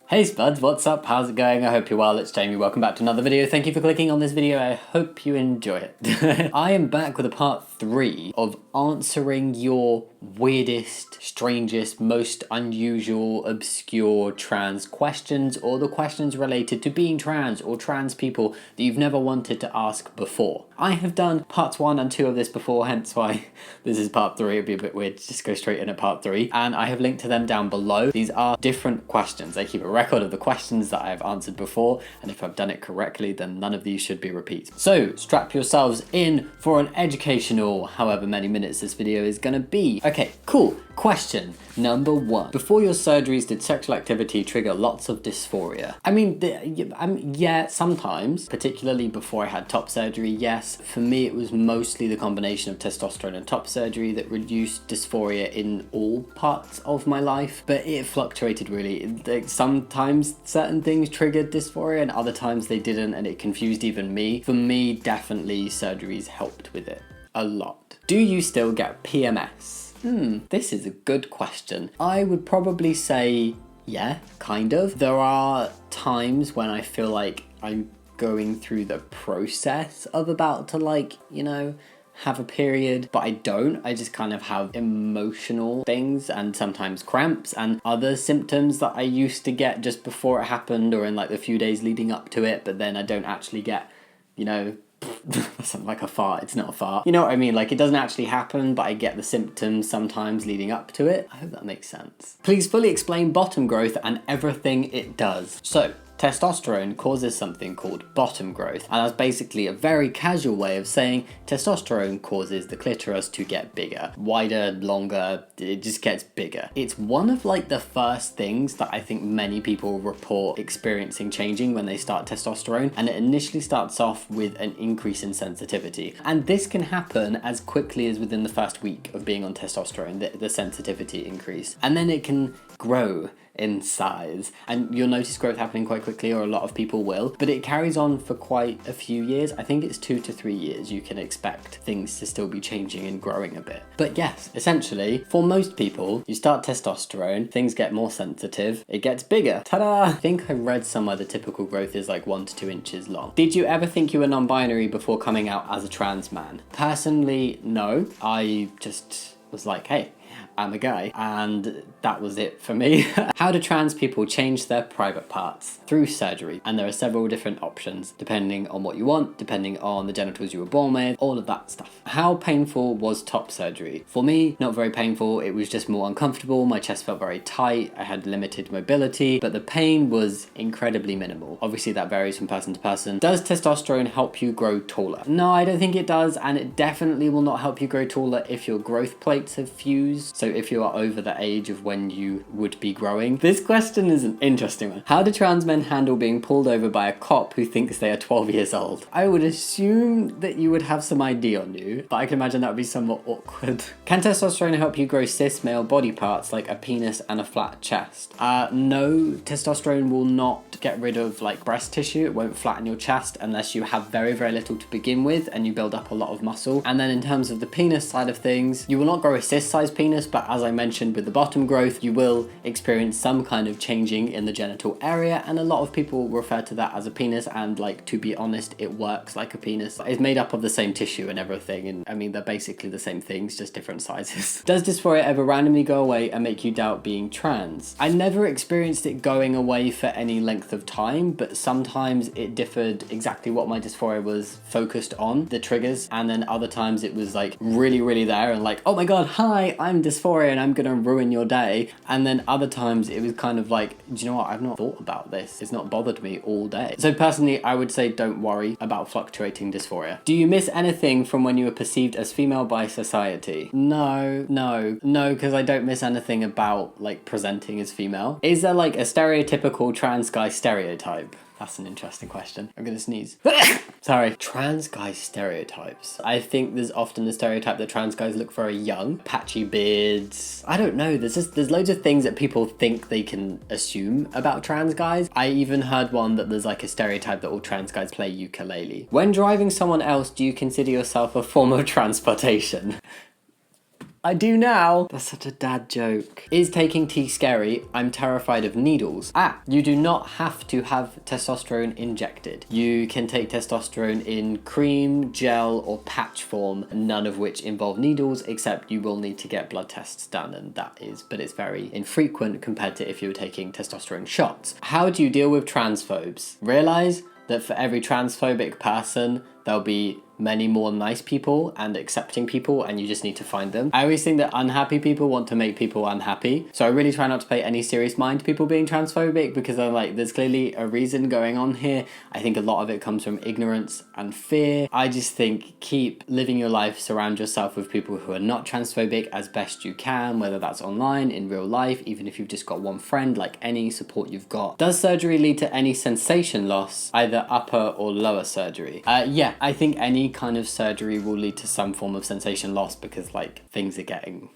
Hey Spuds, what's up? How's it going? I hope you're well. It's Jamie. Welcome back to another video. Thank you for clicking on this video. I hope you enjoy it. I am back with a part 3 of answering your weirdest, strangest, most unusual, obscure trans questions, or the questions related to being trans or trans people that you've never wanted to ask before. I have done parts 1 and 2 of this before, hence why this is part 3. It'd be a bit weird to just go straight in at part 3, and I have linked to them down below. These are different questions. I keep a record of the questions that I've answered before, and if I've done it correctly, then none of these should be repeats. So strap yourselves in for an educational however many minutes this video is gonna be. Okay, cool. Question number 1. Before your surgeries, did sexual activity trigger lots of dysphoria? I mean, yeah, sometimes, particularly before I had top surgery, yes. For me, it was mostly the combination of testosterone and top surgery that reduced dysphoria in all parts of my life, but it fluctuated really. Sometimes certain things triggered dysphoria and other times they didn't, and it confused even me. For me, definitely surgeries helped with it a lot. Do you still get PMS? This is a good question. I would probably say, yeah, kind of. There are times when I feel like I'm going through the process of about to have a period, but I don't. I just kind of have emotional things and sometimes cramps and other symptoms that I used to get just before it happened or in the few days leading up to it, but then I don't actually get, that sounds like a fart. It's not a fart. You know what I mean? It doesn't actually happen, but I get the symptoms sometimes leading up to it. I hope that makes sense. Please fully explain bottom growth and everything it does. So, testosterone causes something called bottom growth, and that's basically a very casual way of saying testosterone causes the clitoris to get bigger, wider, longer, it just gets bigger. It's one of the first things that I think many people report experiencing changing when they start testosterone, and it initially starts off with an increase in sensitivity. And this can happen as quickly as within the first week of being on testosterone, the sensitivity increase. And then it can grow in size, and you'll notice growth happening quite quickly, or a lot of people will, but it carries on for quite a few years. I think it's 2 to 3 years you can expect things to still be changing and growing a bit. But yes, essentially, for most people, you start testosterone, things get more sensitive, it gets bigger. Ta-da! I think I read somewhere the typical growth is 1 to 2 inches long. Did you ever think you were non-binary before coming out as a trans man? Personally, no. I just was like, hey, I'm a guy, and that was it for me. How do trans people change their private parts? Through surgery, and there are several different options depending on what you want, depending on the genitals you were born with, all of that stuff. How painful was top surgery? For me, not very painful. It was just more uncomfortable. My chest felt very tight. I had limited mobility, but the pain was incredibly minimal. Obviously that varies from person to person. Does testosterone help you grow taller? No, I don't think it does, and it definitely will not help you grow taller if your growth plates have fused. So if you are over the age of when you would be growing. This question is an interesting one. How do trans men handle being pulled over by a cop who thinks they are 12 years old? I would assume that you would have some ID on you, but I can imagine that would be somewhat awkward. Can testosterone help you grow cis male body parts like a penis and a flat chest? No, testosterone will not get rid of breast tissue. It won't flatten your chest unless you have very, very little to begin with and you build up a lot of muscle. And then in terms of the penis side of things, you will not grow a cis-sized penis, but as I mentioned with the bottom growth, you will experience some kind of changing in the genital area, and a lot of people refer to that as a penis, and to be honest, it works like a penis. It's made up of the same tissue and everything, and I mean they're basically the same things, just different sizes. Does dysphoria ever randomly go away and make you doubt being trans? I never experienced it going away for any length of time, but sometimes it differed exactly what my dysphoria was focused on, the triggers, and then other times it was really, really there and oh my god, hi, I'm dysphoria and I'm gonna ruin your day. And then other times it was kind of do you know what, I've not thought about this, it's not bothered me all day. So personally, I would say don't worry about fluctuating dysphoria. Do you miss anything from when you were perceived as female by society? No, because I don't miss anything about presenting as female. Is there a stereotypical trans guy stereotype? That's an interesting question. I'm gonna sneeze. Sorry. Trans guy stereotypes. I think there's often the stereotype that trans guys look very young, patchy beards. I don't know. There's loads of things that people think they can assume about trans guys. I even heard one that there's a stereotype that all trans guys play ukulele. When driving someone else, do you consider yourself a form of transportation? I do now. That's such a dad joke. Is taking tea scary? I'm terrified of needles. You do not have to have testosterone injected. You can take testosterone in cream, gel, or patch form, none of which involve needles, except you will need to get blood tests done, and but it's very infrequent compared to if you were taking testosterone shots. How do you deal with transphobes? Realize that for every transphobic person, there'll be many more nice people and accepting people, and you just need to find them. I always think that unhappy people want to make people unhappy, so I really try not to pay any serious mind to people being transphobic, because I'm like, there's clearly a reason going on here. I think a lot of it comes from ignorance and fear. I just think keep living your life, surround yourself with people who are not transphobic as best you can, whether that's online, in real life, even if you've just got one friend, like any support you've got. Does surgery lead to any sensation loss, either upper or lower surgery? Yeah, I think any kind of surgery will lead to some form of sensation loss, because like things are getting,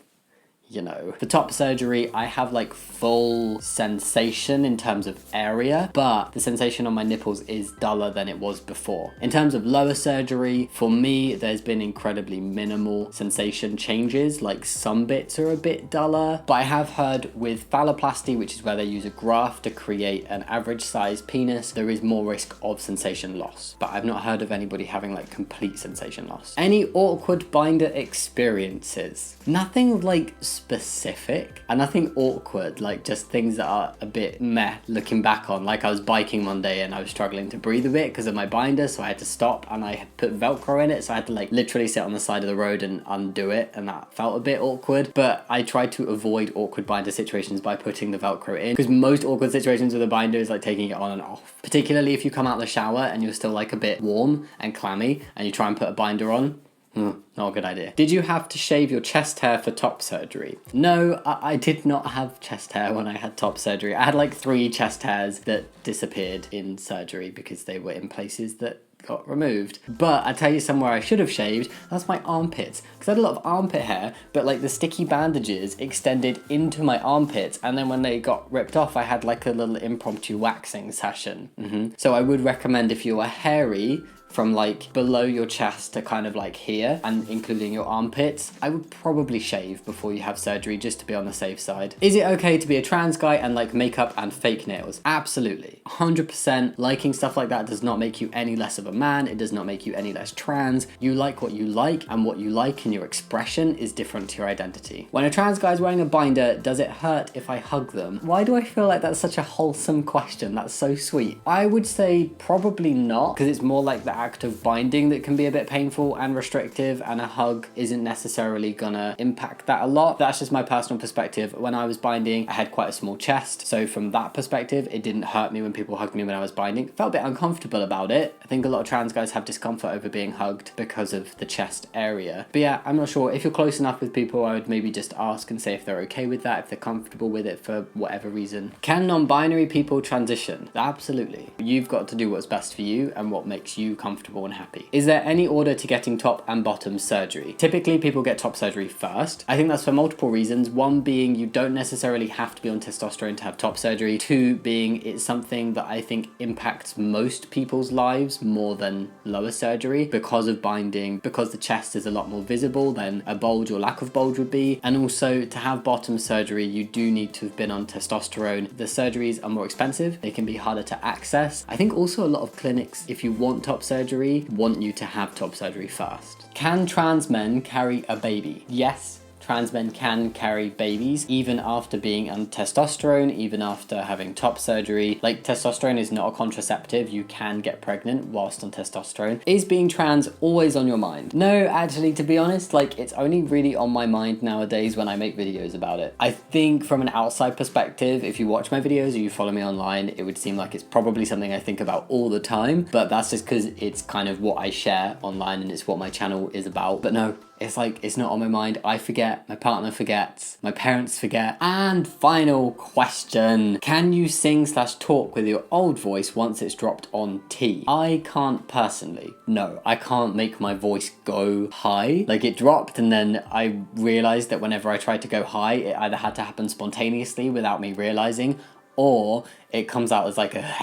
you know. For top surgery, I have like full sensation in terms of area, but the sensation on my nipples is duller than it was before. In terms of lower surgery, for me, there's been incredibly minimal sensation changes. Like some bits are a bit duller, but I have heard with phalloplasty, which is where they use a graft to create an average size penis, there is more risk of sensation loss. But I've not heard of anybody having like complete sensation loss. Any awkward binder experiences? Nothing like specific and nothing awkward, like just things that are a bit meh looking back on. Like I was biking one day and I was struggling to breathe a bit because of my binder, so I had to stop, and I had put Velcro in it, so I had to like literally sit on the side of the road and undo it, and that felt a bit awkward. But I tried to avoid awkward binder situations by putting the Velcro in, because most awkward situations with a binder is like taking it on and off, particularly if you come out of the shower and you're still like a bit warm and clammy and you try and put a binder on. Not a good idea. Did you have to shave your chest hair for top surgery? No, I did not have chest hair when I had top surgery. I had like 3 chest hairs that disappeared in surgery because they were in places that got removed. But I tell you somewhere I should have shaved, that's my armpits, because I had a lot of armpit hair, but like the sticky bandages extended into my armpits, and then when they got ripped off, I had like a little impromptu waxing session. So I would recommend, if you are hairy from like below your chest to kind of like here, and including your armpits, I would probably shave before you have surgery, just to be on the safe side. Is it okay to be a trans guy and like makeup and fake nails? Absolutely, 100%. Liking stuff like that does not make you any less of a man. It does not make you any less trans. You like what you like, and what you like in your expression is different to your identity. When a trans guy is wearing a binder, does it hurt if I hug them? Why do I feel like that's such a wholesome question? That's so sweet. I would say probably not, because it's more like the act of binding that can be a bit painful and restrictive, and a hug isn't necessarily gonna impact that a lot. That's just my personal perspective. When I was binding, I had quite a small chest, so from that perspective, it didn't hurt me when people hugged me when I was binding. Felt a bit uncomfortable about it. I think a lot of trans guys have discomfort over being hugged because of the chest area. But yeah, I'm not sure. If you're close enough with people, I would maybe just ask and say if they're okay with that, if they're comfortable with it for whatever reason. Can non-binary people transition? Absolutely. You've got to do what's best for you and what makes you comfortable and happy. Is there any order to getting top and bottom surgery? Typically, people get top surgery first. I think that's for multiple reasons. One being, you don't necessarily have to be on testosterone to have top surgery. 2 being, it's something that I think impacts most people's lives more than lower surgery, because of binding, because the chest is a lot more visible than a bulge or lack of bulge would be. And also, to have bottom surgery, you do need to have been on testosterone. The surgeries are more expensive. They can be harder to access. I think also a lot of clinics, if you want top surgery, want you to have top surgery first. Can trans men carry a baby? Yes. Trans men can carry babies even after being on testosterone, even after having top surgery. Like, testosterone is not a contraceptive. You can get pregnant whilst on testosterone. Is being trans always on your mind? No, actually, to be honest, like, it's only really on my mind nowadays when I make videos about it. I think from an outside perspective, if you watch my videos or you follow me online, it would seem like it's probably something I think about all the time, but that's just because it's kind of what I share online and it's what my channel is about. But no, it's like, it's not on my mind. I forget, my partner forgets, my parents forget. And final question, can you sing/talk with your old voice once it's dropped on T? I can't personally. No, I can't make my voice go high. Like, it dropped, and then I realized that whenever I tried to go high, it either had to happen spontaneously without me realizing, or it comes out as like a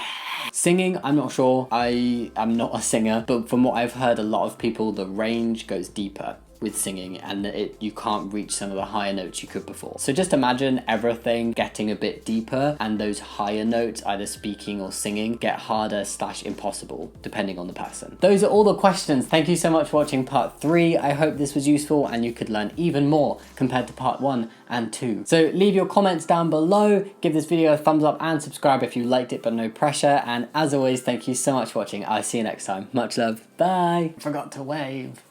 singing. I'm not sure. I am not a singer, but from what I've heard, a lot of people, the range goes deeper. with singing, and you can't reach some of the higher notes you could before. So just imagine everything getting a bit deeper, and those higher notes, either speaking or singing, get harder / impossible depending on the person. Those are all the questions. Thank you so much for watching part 3. I hope this was useful and you could learn even more compared to part 1 and 2. So leave your comments down below, give this video a thumbs up and subscribe if you liked it, but no pressure. And as always, thank you so much for watching. I'll see you next time. Much love. Bye. Forgot to wave.